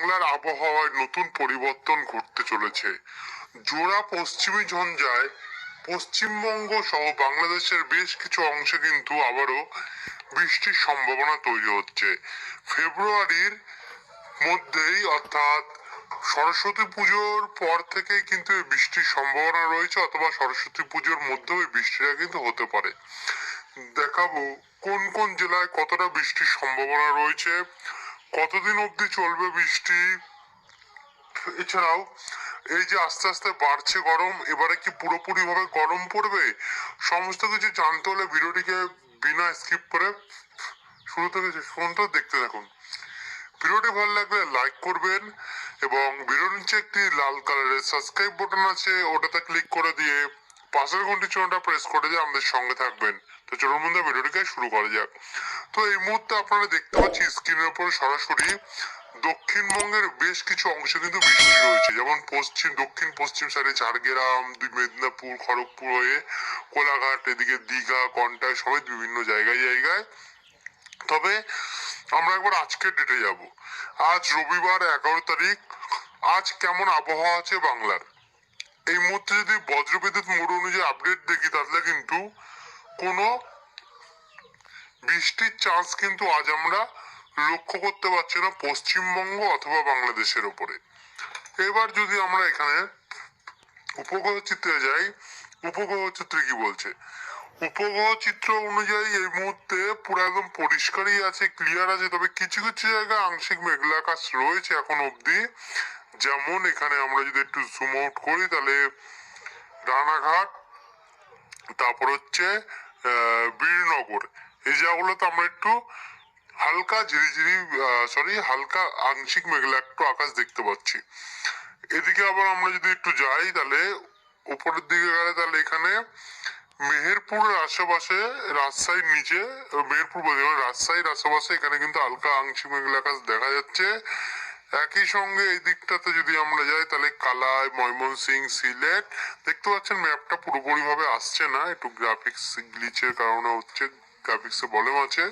বাংলার আবহাওয়ায় নতুন পরিবর্তন ঘটতে চলেছে। জোড়া পশ্চিমী ঝঞ্ঝায় পশ্চিমবঙ্গ সহ বাংলাদেশের বেশ কিছু অংশে কিন্তু আবারও বৃষ্টির সম্ভাবনা তৈরি হচ্ছে। ফেব্রুয়ারির মধ্যেই অর্থাৎ সরস্বতী পুজোর পর থেকে কিন্তু এই বৃষ্টির সম্ভাবনা রয়েছে, অথবা সরস্বতী পুজোর মধ্যেও এই বৃষ্টিটা কিন্তু হতে পারে। দেখাবো কোন কোন জেলায় কতটা বৃষ্টির সম্ভাবনা রয়েছে, কতদিন অবধি চলবে বৃষ্টি। এছাড়াও এই যে আস্তে আস্তে বাড়ছে গরম, এবারে কি পুরোপুরি ভাবে গরম পড়বে, সমস্ত কিছু জানতে হলে ভিডিওটিকে বিনা স্কিপ করে শুরু থেকে শেষ পর্যন্ত দেখতে থাকুন। ভিডিওটি ভালো লাগলে লাইক করবেন এবং ভিডিওর নিচে একটি লাল কালারের সাবস্ক্রাইব বাটন আছে, ওটাতে ক্লিক করে দিয়ে পাশের ঘন্টি চিহ্নটা প্রেস করে দিয়ে আমাদের সঙ্গে থাকবেন। তো চলুন বন্ধুরা, ভিডিওটিকে শুরু করা যাক। তো এই মুহূর্তে আপনারা দেখতে পাচ্ছি স্ক্রিনের উপর সরাসরি দক্ষিণবঙ্গের বেশ কিছু অংশে কিন্তু বৃষ্টি রয়েছে, যেমন দক্ষিণ পশ্চিম সাইডে ঝাড়গ্রাম, মেদিনীপুর, খড়গপুর হয়ে কোলাঘাট, এদিকে দীঘা, কন্টাই সমেত বিভিন্ন জায়গায় জায়গায়। তবে আমরা একবার আজকের ডেটে যাব। আজ রবিবার 11 তারিখ। আজ কেমন আবহাওয়া আছে বাংলার, এই মুহূর্তে যদি বজ্রবিদ্যুৎ মোড় অনুযায়ী আপডেট দেখি, তাহলে কিন্তু কোনো বৃষ্টির চান্স কিন্তু আজ আমরা লক্ষ্য করতে পারছি না পশ্চিমবঙ্গ অথবা বাংলাদেশের উপরে। এবার যদি আমরা এখানে উপগ্রহ চিত্রে যাই, উপগ্রহ চিত্রে কি বলছে? উপগ্রহ চিত্র অনুযায়ী এই মুহূর্তে পুরো একদম পরিষ্কারই আছে, ক্লিয়ার আছে। তবে কিছু কিছু জায়গায় আংশিক মেঘলা আকাশ রয়েছে এখন অব্দি। যেমন এখানে আমরা যদি একটু জুম আউট করি, তাহলে রানাঘাট, তারপর হচ্ছে বীরনগর, এই জায়গাগুলোতে আমরা একটু হালকা ঝিরিঝিরি হালকা আংশিক মেঘলা একটু আকাশ দেখতে পাচ্ছি। এদিকে আবার আমরা যদি একটু যাই, তাহলে উপরের দিকে গেলে তাহলে এখানে মেহেরপুরের আশেপাশে, রাজশাহীর নিচে, মেহেরপুর বলতে রাজশাহীর আশেপাশে এখানে কিন্তু হালকা আংশিক মেঘলা আকাশ দেখা যাচ্ছে। একই সঙ্গে এই দিকটাতে যদি আমরা যাই, তাহলে কালাই, ময়মনসিংহ, সিলেট, দেখতে পাচ্ছেন ম্যাপটা পুরোপুরি ভাবে আসছে না, একটু গ্রাফিক্স গ্লিচের কারণে হচ্ছে, গ্রাফিক্সে প্রবলেম আছে।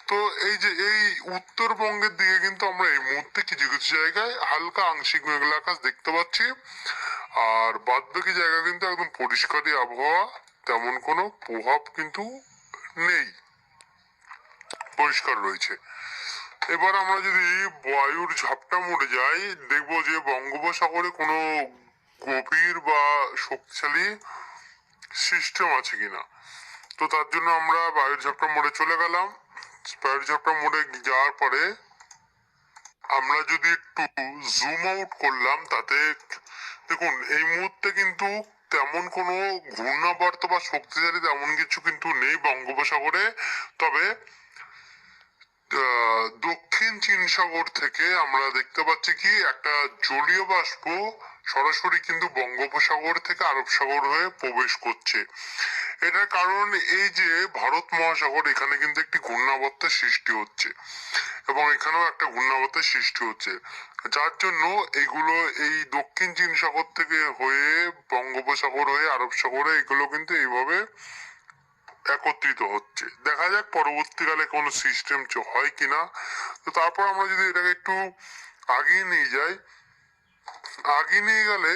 তো এই যে এই উত্তরবঙ্গের দিকে কিন্তু আমরা এই মুহূর্তে কিছু কিছু জায়গায় হালকা আংশিক মেঘলা আকাশ দেখতে পাচ্ছি, আর বাদ বাকি জায়গা কিন্তু একদম পরিষ্কারই আবহাওয়া, তেমন কোনো প্রভাব কিন্তু নেই, পরিষ্কার রয়েছে। এবার আমরা যদি বায়ুর ঝাপটা মোড়ে যাই, দেখবো যে বঙ্গোপসাগরে কোনো গভীর বা শক্তিশালী সিস্টেম আছে কিনা। তো তার জন্য আমরা বায়ুর ঝাপটা মোড়ে চলে গেলাম। বায়ুর ঝাপটা মোড়ে যাওয়ার পরে আমরা যদি একটু জুম আউট করলাম, তাতে দেখুন এই মুহূর্তে কিন্তু তেমন কোনো ঘূর্ণাবর্ত বা শক্তিশালী তেমন কিছু কিন্তু নেই বঙ্গোপসাগরে। তবে দক্ষিণ চীন সাগর থেকে আমরা দেখতে পাচ্ছি কি একটা জলীয় বাষ্প সরাসরি কিন্তু বঙ্গোপসাগর থেকে আরব সাগর হয়ে প্রবেশ করছে। এটার কারণ এই যে ভারত মহাসাগর, এখানে কিন্তু একটি ঘূর্ণাবর্তের সৃষ্টি হচ্ছে এবং এখানেও একটা ঘূর্ণাবর্তের সৃষ্টি হচ্ছে, যার জন্য এগুলো এই দক্ষিণ চীন সাগর থেকে হয়ে বঙ্গোপসাগর হয়ে আরব সাগরে এগুলো কিন্তু এইভাবে একত্রিত হচ্ছে। দেখা যাক পরবর্তীকালে কোনো সিস্টেম হয় কিনা। তো তারপর আমরা যদি এটাকে একটু আগিয়ে নিয়ে যাই, আগিয়ে নিয়ে গেলে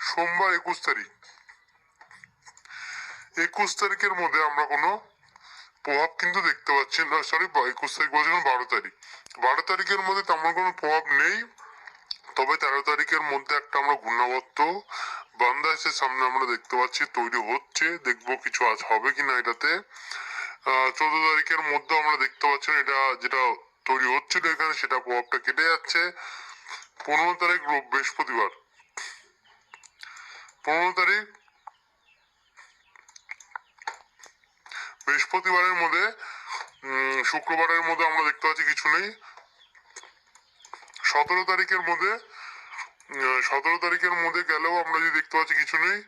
সোমবার 21 তারিখের মধ্যে আমরা কোনো প্রভাব কিন্তু দেখতে পাচ্ছি না। 21 তারিখ বলছিলাম, 12 তারিখ। 12 তারিখের মধ্যে তেমন কোনো প্রভাব নেই। তবে 13 তারিখের মধ্যে একটা আমরা ঘূর্ণাবর্ত বাংলাদেশের সামনে আমরা দেখতে পাচ্ছি তৈরি হচ্ছে, দেখবো কিছু আজ হবে কিনা এটাতে। 14 তারিখের মধ্যে আমরা দেখতে পাচ্ছি এটা যেটা তৈরি হচ্ছিল এখানে, সেটা প্রভাবটা কেটে যাচ্ছে। 15 তারিখ বৃহস্পতিবার, 15 তারিখ বৃহস্পতিবারের মধ্যে, শুক্রবারের মধ্যে আমরা দেখতে পাচ্ছি কিছু নেই। 17 তারিখের মধ্যে, 17 তারিখের মধ্যে গেলেও আমরা যদি দেখতে পাচ্ছি কিছু নেই।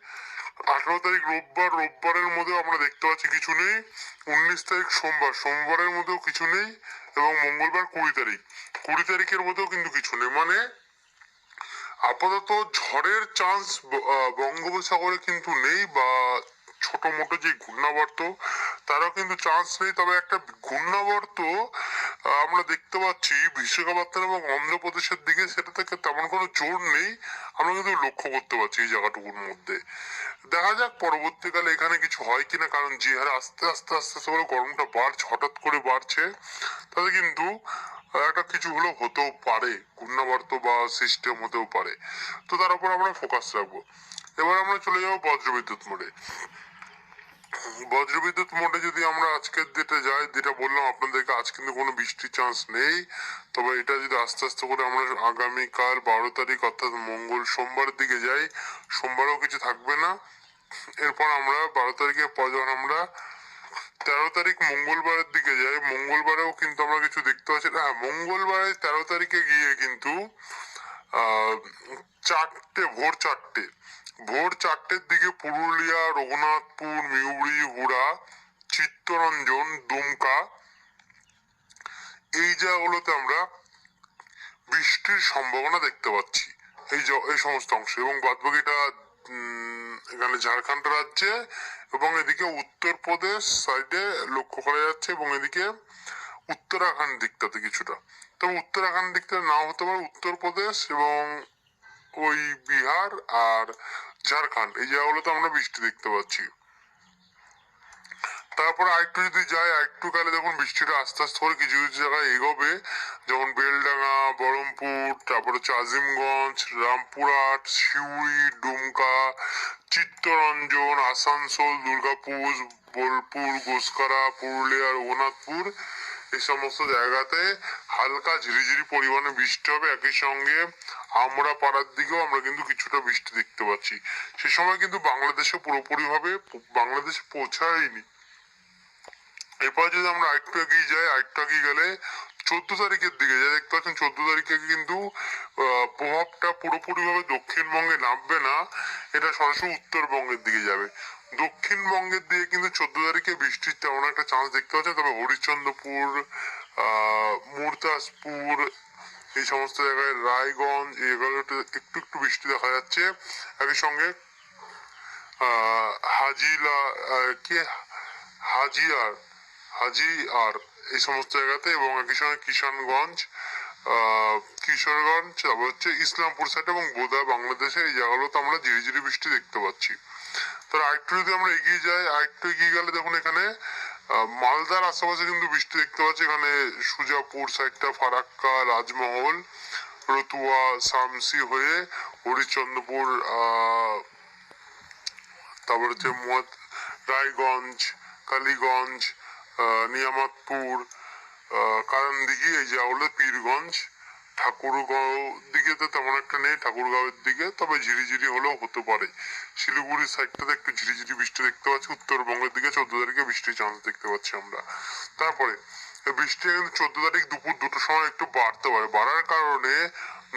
18 তারিখ রোববারের মধ্যে আমরা দেখতে পাচ্ছি কিছু নেই। 19 তারিখ সোমবারের মধ্যেও কিছু নেই। এবং মঙ্গলবার 20 তারিখের মধ্যেও কিন্তু কিছু নেই। মানে আপাতত ঝড়ের চান্স বঙ্গোপসাগরে কিন্তু নেই, বা ছোট মোটো যে ঘূর্ণাবর্ত তারাও কিন্তু চান্স নেই। তবে একটা ঘূর্ণাবর্ত আমরা দেখতে পাচ্ছি বিশাখাপত্তনম এবং অন্ধ্রপ্রদেশের দিকে, সেটা থেকে তেমন কোনো জোর নেই, আমরা কিন্তু লক্ষ্য করতে পারছি এই জায়গাটুকুর মধ্যে। দেখা যাক পরবর্তীকালে এখানে কিছু হয় কিনা, কারণ যে হারে আস্তে আস্তে আস্তে আস্তে করে গরমটা বাড়ছে, হঠাৎ করে বাড়ছে, তাতে কিন্তু একটা কিছু হলেও হতেও পারে, ঘূর্ণাবর্ত বা সিস্টেম হতেও পারে। তো তার উপর আমরা ফোকাস রাখবো। এবার আমরা চলে যাবো বজ্রবিদ্যুৎ মোডে। বজ্রবিদ্যুৎ মোডে যদি আমরা আজকের ডেটে যাই, যেটা বললাম আপনাদেরকে, আজ কিন্তু কোনো বৃষ্টির চান্স নেই। তবে এটা যদি আস্তে আস্তে করে আমরা আগামীকাল 12 তারিখ অর্থাৎ মঙ্গল সোমবারের দিকে যাই, সোমবারেও কিছু থাকবে না। এরপর আমরা 12 তারিখের পর যখন আমরা 13 তারিখ মঙ্গলবারের দিকে যাই, মঙ্গলবারেও কিন্তু আমরা কিছু দেখতে পাচ্ছি। হ্যাঁ, মঙ্গলবারে 13 তারিখে গিয়ে কিন্তু ভোর চারটের দিকে পুরুলিয়া, রঘুনাথপুর, মিউরি, হুড়া, চিত্তরঞ্জন, দুমকা এই জায়গাগুলোতে আমরা বৃষ্টির সম্ভাবনা দেখতে পাচ্ছি, এই সমস্ত অংশে। এবং বাদবাকিটা এখানে ঝাড়খণ্ড রাজ্যে এবং এদিকে উত্তরপ্রদেশ সাইডে লক্ষ্য করা যাচ্ছে, এবং এদিকে উত্তরাখণ্ড দিকটাতে কিছুটা। তবে উত্তরাখণ্ড দিকটা নাও হতে পারে, উত্তরপ্রদেশ এবং ওই বিহার আর ঝাড়খণ্ড এই জায়গাগুলোতে আমরা বৃষ্টি দেখতে পাচ্ছি। তারপর আরেকটু যদি যাই, আরেকটু কালে দেখুন বৃষ্টিটা আস্তে আস্তে করে কিছু কিছু জায়গায় এগোবে, যেমন বেলডাঙ্গা, বহরমপুর, তারপর হচ্ছে আজিমগঞ্জ, রামপুরহাট, সিউড়ি, ডুমকা, চিত্তরঞ্জন, আসানসোল, দুর্গাপুর, বোলপুর, গোসকারা, পুরুলিয়া, রঘুনাথপুর এই সমস্ত জায়গাতে হালকা ঝিরিঝিরি পরিমাণে বৃষ্টি হবে। একই সঙ্গে আমরা পাড়ার দিকেও আমরা কিন্তু কিছুটা বৃষ্টি দেখতে পাচ্ছি। সে সময় কিন্তু বাংলাদেশে পুরোপুরিভাবে বাংলাদেশে পৌঁছায়নি। এরপর যদি আমরা আরেকটু এগিয়ে যাই, আরেকটু এগিয়ে গেলে 14 তারিখের দিকে যা দেখতে পাচ্ছেন, 14 তারিখে কিন্তু প্রভাবটা পুরোপুরিভাবে দক্ষিণবঙ্গে নামবে না, এটা সরাসরি উত্তরবঙ্গের দিকে যাবে। দক্ষিণবঙ্গের দিকে কিন্তু 14 তারিখে বৃষ্টির তেমন একটা চান্স দেখতে পাচ্ছেন। তবে হরিশ্চন্দ্রপুর, মুরদাসপুর এই সমস্ত জায়গায়, রায়গঞ্জ এই জায়গাগুলোতে একটু একটু বৃষ্টি দেখা যাচ্ছে। একই সঙ্গে হাজিলা কে হাজিয়ার হাজিয়ার এই সমস্ত জায়গাতে, এবং একই সঙ্গে কিষানগঞ্জ, কিশোরগঞ্জ, তারপর হচ্ছে ইসলামপুর সাইড এবং বোদা বাংলাদেশের এই জায়গাগুলোতে আমরা ঝিরিঝিরি বৃষ্টি দেখতে পাচ্ছি। তার আরেকটু যদি আমরা এগিয়ে যাই, আরেকটু এগিয়ে গেলে দেখুন এখানে মালদার আশেপাশে কিন্তু বৃষ্টি দেখতে পাচ্ছি। এখানে সুজাপুর সাইডটা, ফারাক্কা, রাজমহল, রতুয়া, শামসি হয়ে হরিশ্চন্দ্রপুর, তারপর হচ্ছে রায়গঞ্জ, কালীগঞ্জ, নিয়ামতপুর, কারণদিঘি এই জায়গাগুলো, পীরগঞ্জ, ঠাকুরগাঁও দিকে তো তেমন একটা নেই, ঠাকুরগাঁওয়ের দিকে তবে ঝিরিঝিরি হলেও হতে পারে। শিলিগুড়ির সাইডটাতে একটু ঝিরিঝিরি বৃষ্টি দেখতে পাচ্ছি। উত্তরবঙ্গের দিকে 14 তারিখে বৃষ্টির চান্স দেখতে পাচ্ছি আমরা। তারপরে বৃষ্টি কিন্তু 14 তারিখ দুপুর 2টোর সময় একটু বাড়তে পারে। বাড়ার কারণে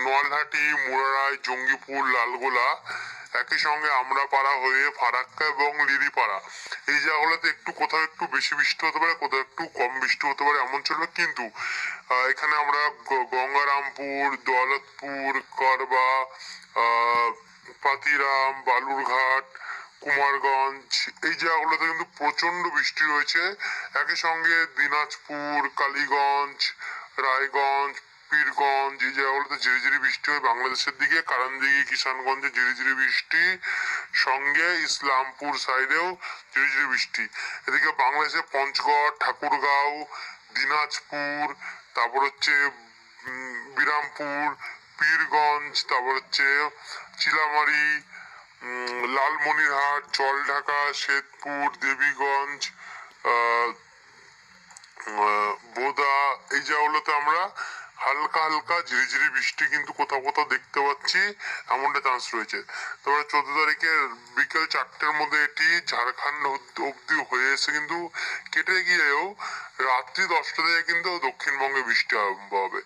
নলহাটি, মুরারাই, জঙ্গিপুর, লালগোলা, একই সঙ্গে আমরাপাড়া হয়ে ফারাক্কা এবং লিরিপাড়া এই জায়গাগুলোতে একটু কোথাও একটু বেশি বৃষ্টি হতে পারে, কোথাও একটু কম বৃষ্টি হতে পারে, এমন চলবে। কিন্তু এখানে আমরা গঙ্গারামপুর, দৌলতপুর, করবা, পাতিরাম, বালুরঘাট, কুমারগঞ্জ এই জায়গাগুলোতে কিন্তু প্রচন্ড বৃষ্টি রয়েছে। একই সঙ্গে দিনাজপুর, কালীগঞ্জ, রায়গঞ্জ, পীরগঞ্জ এই জায়গাগুলোতে ঝিরিঝিরি বৃষ্টি হয়। বাংলাদেশের দিকে কারণদিঘি, কিষানগঞ্জে ঝিরিঝিরি বৃষ্টি, সঙ্গে ইসলামপুর সাইডেও ঝিরিঝিরি বৃষ্টি। এদিকে বাংলাদেশে পঞ্চগড়, ঠাকুরগাঁও, দিনাজপুর, তারপর হচ্ছে বিরামপুর, পীরগঞ্জ, তারপর হচ্ছে চিলামারি, লালমনিরহাট, জলঢাকা, শ্বেতপুর, দেবীগঞ্জ, বোদা এই জায়গাগুলোতে আমরা হালকা হালকা ঝিরিঝিরি বৃষ্টি কিন্তু কোথাও কোথাও দেখতে পাচ্ছি, এমনটা চান্স রয়েছে। তবে 14 তারিখের বিকেল 4টের মধ্যে এটি ঝাড়খণ্ড অব্দি হয়ে এসে কিন্তু কেটে গিয়েও রাত্রি 10টা থেকে কিন্তু দক্ষিণবঙ্গে বৃষ্টি আরম্ভ হবে।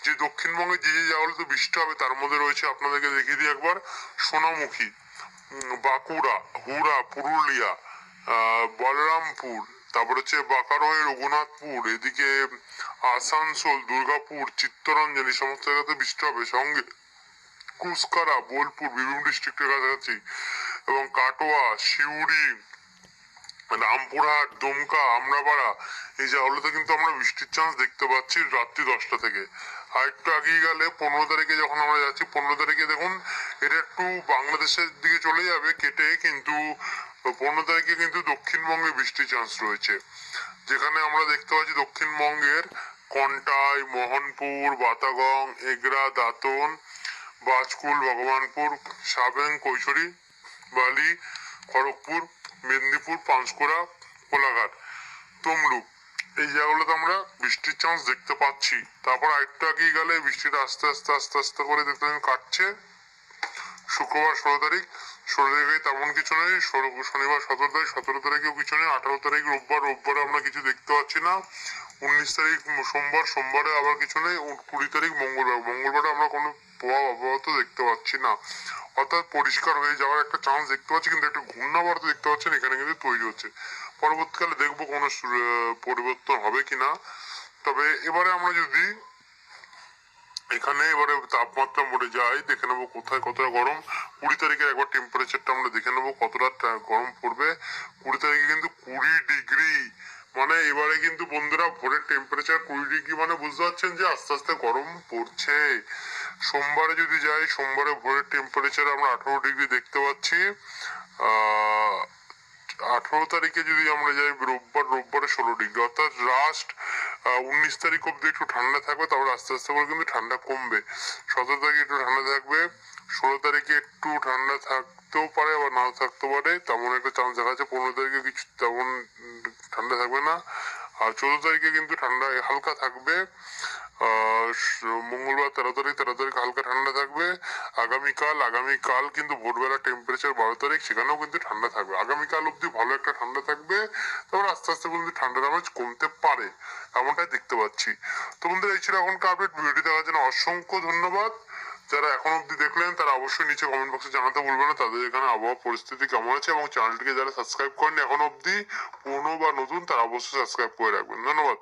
যে দক্ষিণবঙ্গে যে যে জায়গাগুলোতে বৃষ্টি হবে তার মধ্যে রয়েছে, আপনাদেরকে দেখিয়ে দিই একবার, সোনামুখী, বাঁকুড়া, হুড়া, পুরুলিয়া, বলরামপুর, তারপর হচ্ছে বাঁকারো হয়ে রঘুনাথপুর, এদিকে আসানসোল, দুর্গাপুর, চিত্তরঞ্জন এই সমস্ত জায়গাতে বৃষ্টি হবে। সঙ্গে কুসকারা, বোলপুর, বীরভূম ডিস্ট্রিক্টের কাছাকাছি এবং কাটোয়া, সিউড়ি, রামপুরহাট, দুমকা, আমরাপাড়া এই জায়গাগুলোতে কিন্তু আমরা বৃষ্টির চান্স দেখতে পাচ্ছি রাত্রি 10টা থেকে। আর একটু আগিয়ে গেলে 15 তারিখে যখন আমরা যাচ্ছি, 15 তারিখে দেখুন এটা একটু বাংলাদেশের দিকে চলে যাবে কেটে, কিন্তু 15 তারিখে কিন্তু দক্ষিণবঙ্গে বৃষ্টির চান্স রয়েছে, যেখানে আমরা দেখতে পাচ্ছি দক্ষিণবঙ্গের কন্টাই, মোহনপুর, বাতাগং, এগরা, দাঁতন, বাজকুল, ভগবানপুর, সাবেং, কৈশোরী, বালি, খড়গপুর, মেদিনীপুর, পাঁশকুড়া, কোলাঘাট, তমলুক এই জায়গাগুলোতে আমরা বৃষ্টির চান্স দেখতে পাচ্ছি। তারপর আরেকটু এগিয়ে গেলে বৃষ্টিটা আস্তে আস্তে আস্তে আস্তে করে দেখতে কাটছে। শুক্রবার 16 তারিখ, 16 তারিখে তেমন কিছু নেই। শনিবার 17 তারিখ, 17 তারিখেও কিছু নেই। 18 তারিখ রোববার, রোববারে আমরা কিছু দেখতে পাচ্ছি না। 19 তারিখ সোমবার, সোমবারে আবার কিছু নেই। 20 তারিখ মঙ্গলবার, মঙ্গলবারে আমরা কোনো প্রভাব আবহাওয়া দেখতে পাচ্ছি না। অর্থাৎ পরিষ্কার হয়ে যাওয়ার একটা চান্স দেখতে পাচ্ছি, কিন্তু একটা ঘূর্ণাবর্ত দেখতে পাচ্ছেন এখানে কিন্তু তৈরি হচ্ছে। পরবর্তীকালে দেখবো কোনো পরিবর্তন হবে কিনা। তবে এবারে আমরা যদি এখানে এবারে তাপমাত্রা মরে যায়, দেখে নেবো কোথায় কতটা গরম। 20 তারিখের একবার টেম্পারেচারটা আমরা দেখে নেবো কতটা গরম পড়বে। 20 তারিখে কিন্তু 20 ডিগ্রি, মানে এবারে কিন্তু বন্ধুরা ভোরের টেম্পারেচার 20 ডিগ্রি, মানে বুঝতে পারছেন যে আস্তে আস্তে গরম পড়ছে। সোমবারে যদি যাই, সোমবারে ভোরের টেম্পারেচার আমরা 18 ডিগ্রি দেখতে পাচ্ছি। 18 তারিখে যদি আমরা যাই রোববার, রোববারে 16 ডিগ্রি, অর্থাৎ লাস্ট 19 তারিখ অব্দি একটু ঠান্ডা থাকবে, তারপর আস্তে আস্তে করে কিন্তু ঠান্ডা কমবে। 17 তারিখে একটু ঠান্ডা থাকবে, 16 তারিখে একটু ঠান্ডা থাকতেও পারে আবার নাও থাকতে পারে, তেমন একটা চান্স দেখা যাচ্ছে। 15 তারিখে কিছু তেমন ঠান্ডা থাকবে না। আর 14 তারিখে কিন্তু ঠান্ডা হালকা থাকবে। মঙ্গলবার 13 তারিখ, 13 তারিখ হালকা ঠান্ডা থাকবে। আগামীকাল কিন্তু ভোরবেলা টেম্পারেচার 12 তারিখ, সেখানেও কিন্তু ঠান্ডা থাকবে। আগামীকাল অব্দি ভালো একটা ঠান্ডা থাকবে, তারপর আস্তে আস্তে কিন্তু ঠান্ডার আমেজ কমতে পারে, এমনটাই দেখতে পাচ্ছি। তো বন্ধুরা এই ছিল এখনকার আপডেট। ভিডিওটি দেখার জন্য অসংখ্য ধন্যবাদ। যারা এখন অব্দি দেখলেন তারা অবশ্যই নিচে কমেন্ট বক্সে জানাতে ভুলবেন না তাদের এখানে আবহাওয়া পরিস্থিতি কেমন আছে, এবং চ্যানেলটিকে যারা সাবস্ক্রাইব করেন এখন অব্দি পুরনো বা নতুন তারা অবশ্যই সাবস্ক্রাইব করে রাখবেন। ধন্যবাদ।